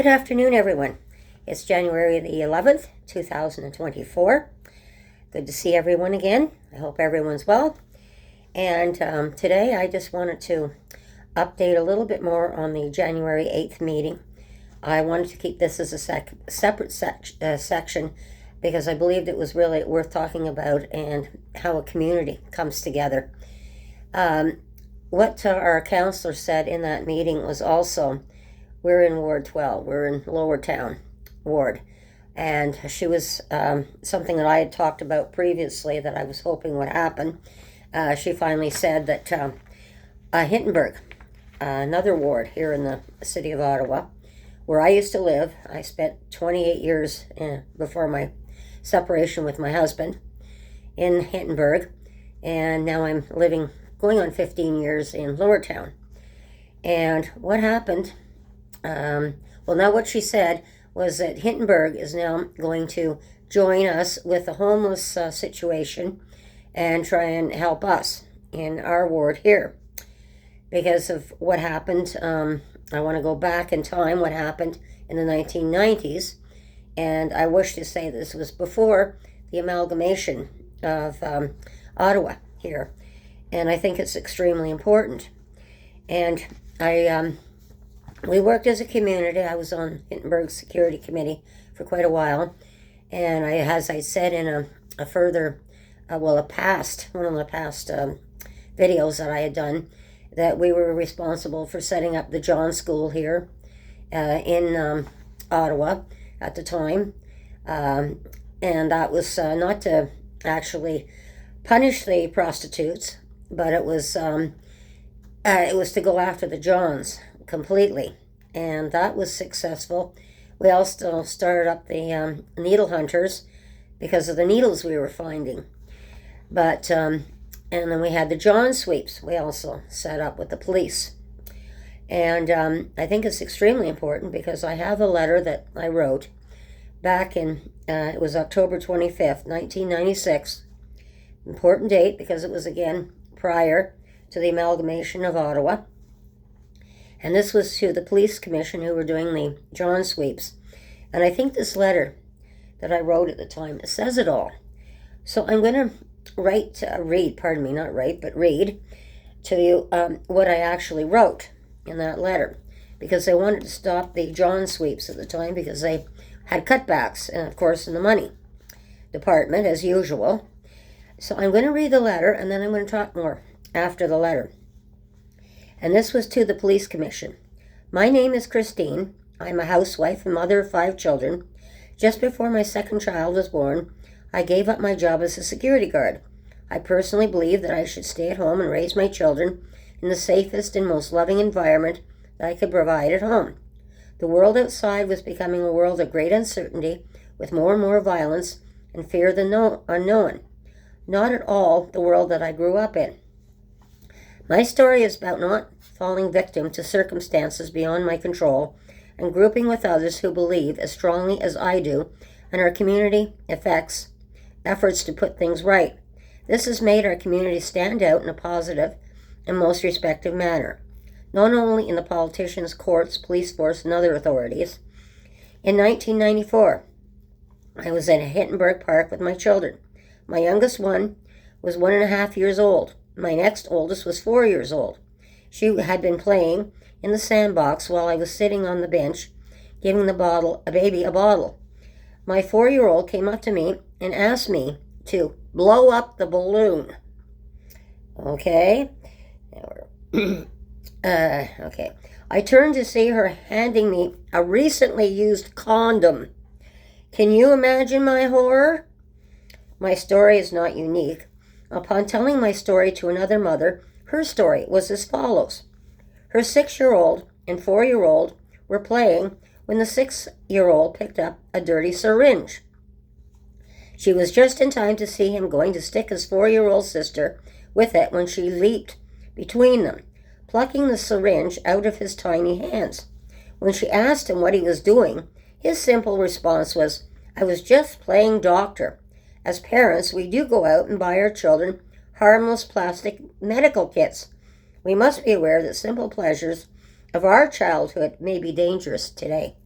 Good afternoon, everyone. It's January the 11th, 2024. Good to see everyone again. I hope everyone's well. And today I just wanted to update a little bit more on the January 8th meeting. I wanted to keep this as a separate section because I believed it was really worth talking about and how a community comes together. What our counselor said in that meeting was also, we're in Ward 12, we're in Lower Town Ward, and she was something that I had talked about previously that I was hoping would happen. She finally said that Hintonburg, another ward here in the city of Ottawa, where I used to live, I spent 28 years before my separation with my husband in Hintonburg, and now I'm going on 15 years in Lower Town. And what happened, now what she said was that Hintonburg is now going to join us with the homeless situation and try and help us in our ward here. Because of what happened, I want to go back in time, what happened in the 1990s, and I wish to say this was before the amalgamation of Ottawa here, and I think it's extremely important. And we worked as a community. I was on Hintonburg Security Committee for quite a while, and as I said in one of the past videos that I had done, that we were responsible for setting up the John School here in Ottawa at the time, and that was not to actually punish the prostitutes, but it was to go after the Johns completely, and that was successful. We also started up the needle hunters because of the needles we were finding, but and then we had the John sweeps we also set up with the police. And I think it's extremely important because I have a letter that I wrote back in it was October 25th, 1996. Important date because it was again prior to the amalgamation of Ottawa. And this was to the police commission who were doing the John sweeps. And I think this letter that I wrote at the time, it says it all. So I'm going to read to you what I actually wrote in that letter. Because they wanted to stop the John sweeps at the time because they had cutbacks, and of course in the money department as usual. So I'm going to read the letter and then I'm going to talk more after the letter. And this was to the police commission. My name is Christine. I'm a housewife and mother of 5 children. Just before my second child was born, I gave up my job as a security guard. I personally believe that I should stay at home and raise my children in the safest and most loving environment that I could provide at home. The world outside was becoming a world of great uncertainty with more and more violence and fear of the unknown. Not at all the world that I grew up in. My story is about not falling victim to circumstances beyond my control and grouping with others who believe as strongly as I do in our community efforts to put things right. This has made our community stand out in a positive and most respected manner, not only in the politicians, courts, police force, and other authorities. In 1994, I was at Hintonburg Park with my children. My youngest one was 1.5 years old. My next oldest was 4 years old. She had been playing in the sandbox while I was sitting on the bench giving the baby a bottle. My 4-year-old came up to me and asked me to blow up the balloon. Okay. Okay. I turned to see her handing me a recently used condom. Can you imagine my horror? My story is not unique. Upon telling my story to another mother, her story was as follows. Her 6-year-old and 4-year-old were playing when the 6-year-old picked up a dirty syringe. She was just in time to see him going to stick his 4-year-old sister with it when she leaped between them, plucking the syringe out of his tiny hands. When she asked him what he was doing, his simple response was, "I was just playing doctor." As parents, we do go out and buy our children harmless plastic medical kits. We must be aware that simple pleasures of our childhood may be dangerous today.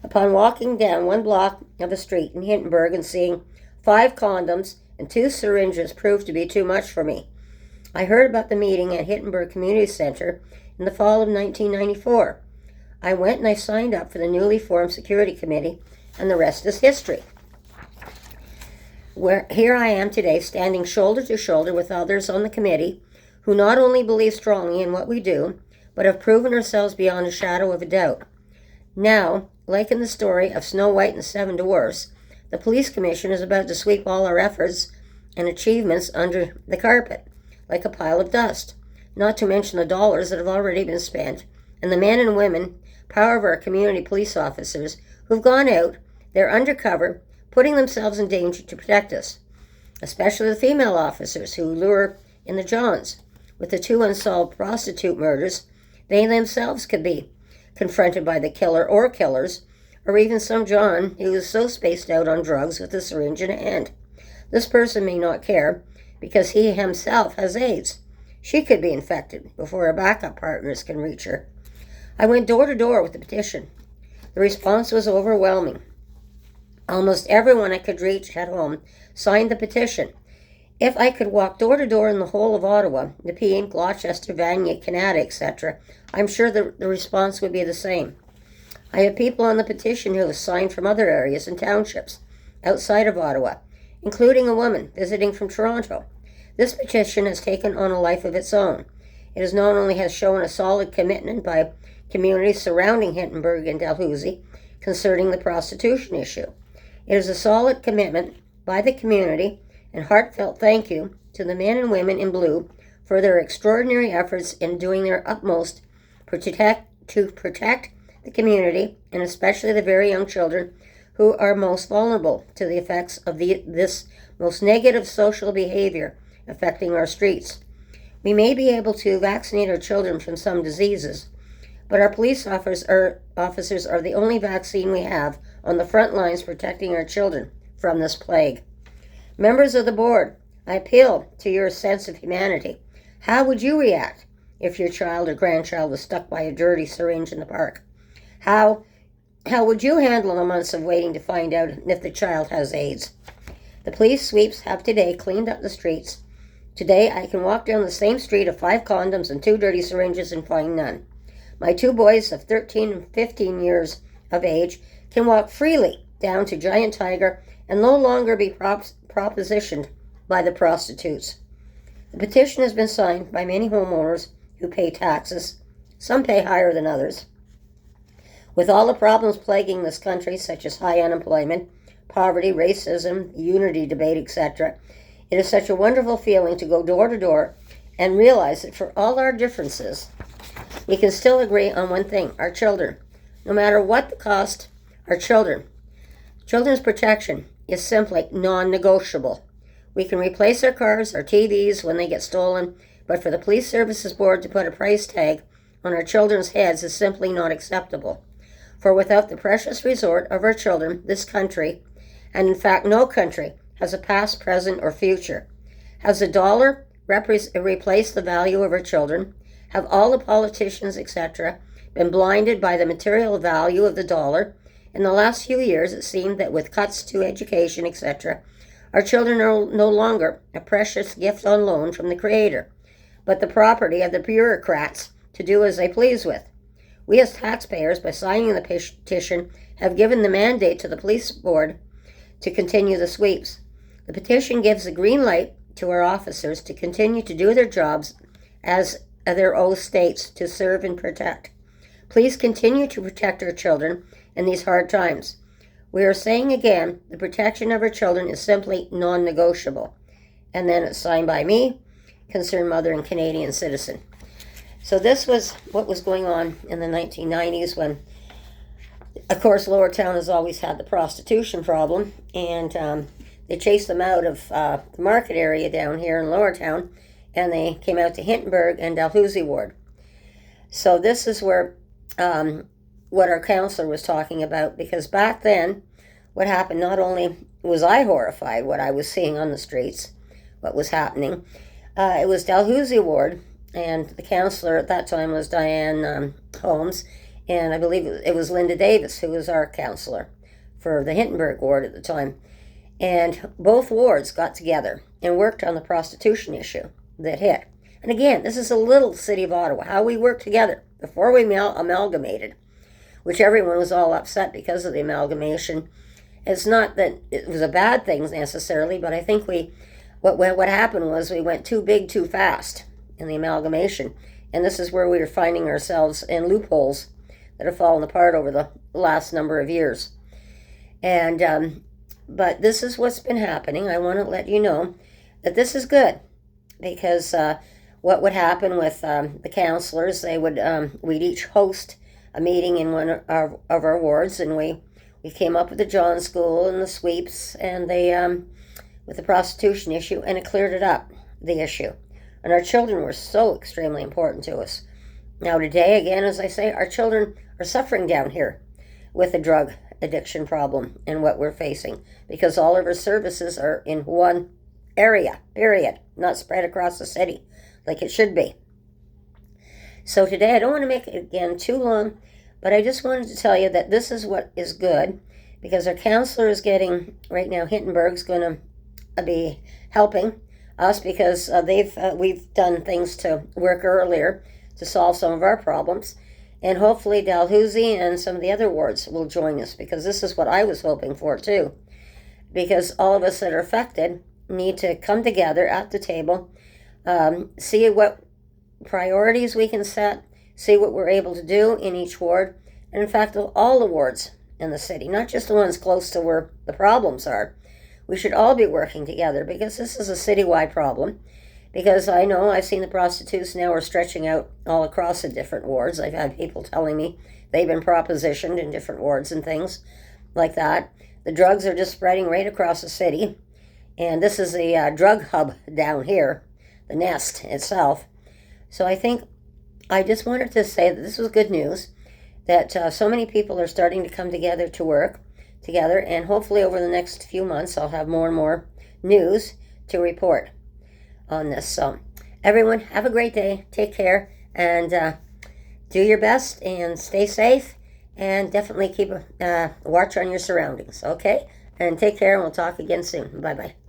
Upon walking down one block of a street in Hintonburg and seeing 5 condoms and 2 syringes proved to be too much for me. I heard about the meeting at Hintonburg Community Center in the fall of 1994. I went and I signed up for the newly formed security committee, and the rest is history. Here I am today, standing shoulder to shoulder with others on the committee who not only believe strongly in what we do, but have proven ourselves beyond a shadow of a doubt. Now, like in the story of Snow White and the 7 Dwarfs, the Police Commission is about to sweep all our efforts and achievements under the carpet, like a pile of dust, not to mention the dollars that have already been spent, and the men and women, power of our community police officers, who've gone out, they're undercover, putting themselves in danger to protect us, especially the female officers who lure in the Johns. With the 2 unsolved prostitute murders, they themselves could be confronted by the killer or killers, or even some John who is so spaced out on drugs with a syringe in a hand. This person may not care because he himself has AIDS. She could be infected before her backup partners can reach her. I went door to door with the petition. The response was overwhelming. Almost everyone I could reach at home signed the petition. If I could walk door to door in the whole of Ottawa, Nepean, Gloucester, Vanier, Canada, etc., I'm sure the response would be the same. I have people on the petition who have signed from other areas and townships outside of Ottawa, including a woman visiting from Toronto. This petition has taken on a life of its own. It has not only has shown a solid commitment by communities surrounding Hintonburg and Dalhousie concerning the prostitution issue. It is a solid commitment by the community and heartfelt thank you to the men and women in blue for their extraordinary efforts in doing their utmost to protect the community, and especially the very young children who are most vulnerable to the effects of this most negative social behavior affecting our streets. We may be able to vaccinate our children from some diseases, but our police officers are the only vaccine we have on the front lines protecting our children from this plague. Members of the board, I appeal to your sense of humanity. How would you react if your child or grandchild was stuck by a dirty syringe in the park? How would you handle the months of waiting to find out if the child has AIDS? The police sweeps have today cleaned up the streets. Today I can walk down the same street of 5 condoms and 2 dirty syringes and find none. My 2 boys of 13 and 15 years of age can walk freely down to Giant Tiger and no longer be propositioned by the prostitutes. The petition has been signed by many homeowners who pay taxes. Some pay higher than others. With all the problems plaguing this country, such as high unemployment, poverty, racism, the unity debate, etc., it is such a wonderful feeling to go door to door and realize that for all our differences, we can still agree on one thing: our children. No matter what the cost, our children. Children's protection is simply non-negotiable. We can replace our cars, our TVs when they get stolen, but for the Police Services Board to put a price tag on our children's heads is simply not acceptable. For without the precious resort of our children, this country, and in fact no country, has a past, present, or future. Has the dollar replaced the value of our children? Have all the politicians, etc., been blinded by the material value of the dollar? In the last few years, it seemed that with cuts to education, etc., our children are no longer a precious gift on loan from the Creator, but the property of the bureaucrats to do as they please with. We as taxpayers, by signing the petition, have given the mandate to the police board to continue the sweeps. The petition gives the green light to our officers to continue to do their jobs as their oath states, to serve and protect. Please continue to protect our children in these hard times. We are saying again, the protection of our children is simply non-negotiable. And then it's signed by me, concerned mother and Canadian citizen. So this was what was going on in the 1990s when, of course, Lower Town has always had the prostitution problem, and they chased them out of the market area down here in Lower Town, and they came out to Hintonburg and Dalhousie Ward. So this is where what our counselor was talking about, because back then what happened, not only was I horrified what I was seeing on the streets, what was happening, it was Dalhousie Ward, and the counselor at that time was Diane Holmes, And I believe it was Linda Davis who was our counselor for the Hintonburg ward at the time. And both wards got together and worked on the prostitution issue that hit. And again, this is a little city of Ottawa, how we worked together before we amalgamated, which everyone was all upset because of the amalgamation. It's not that it was a bad thing necessarily, but I think what happened was we went too big too fast in the amalgamation. And this is where we are finding ourselves in loopholes that have fallen apart over the last number of years. And but this is what's been happening. I want to let you know that this is good, because what would happen with the counselors, we'd each host a meeting in one of our wards, and we came up with the John School and the sweeps and with the prostitution issue, and it cleared it up, the issue. And our children were so extremely important to us. Now today, again, as I say, our children are suffering down here with the drug addiction problem and what we're facing, because all of our services are in one area, period, not spread across the city like it should be. So today, I don't want to make it again too long, but I just wanted to tell you that this is what is good, because our counselor is getting, right now, Hintonburg's going to be helping us, because we've done things to work earlier to solve some of our problems. And hopefully Dalhousie and some of the other wards will join us, because this is what I was hoping for too. Because all of us that are affected need to come together at the table, see what priorities we can set, see what we're able to do in each ward, and in fact all the wards in the city, not just the ones close to where the problems are. We should all be working together, because this is a citywide problem. Because I know I've seen the prostitutes now are stretching out all across the different wards. I've had people telling me they've been propositioned in different wards and things like that. The drugs are just spreading right across the city. And this is the drug hub down here, the Nest itself. So I just wanted to say that this was good news, that so many people are starting to come together to work together. And hopefully over the next few months, I'll have more and more news to report on this. So everyone, have a great day, take care, and do your best and stay safe, and definitely keep a watch on your surroundings, okay? And take care, and we'll talk again soon. Bye-bye.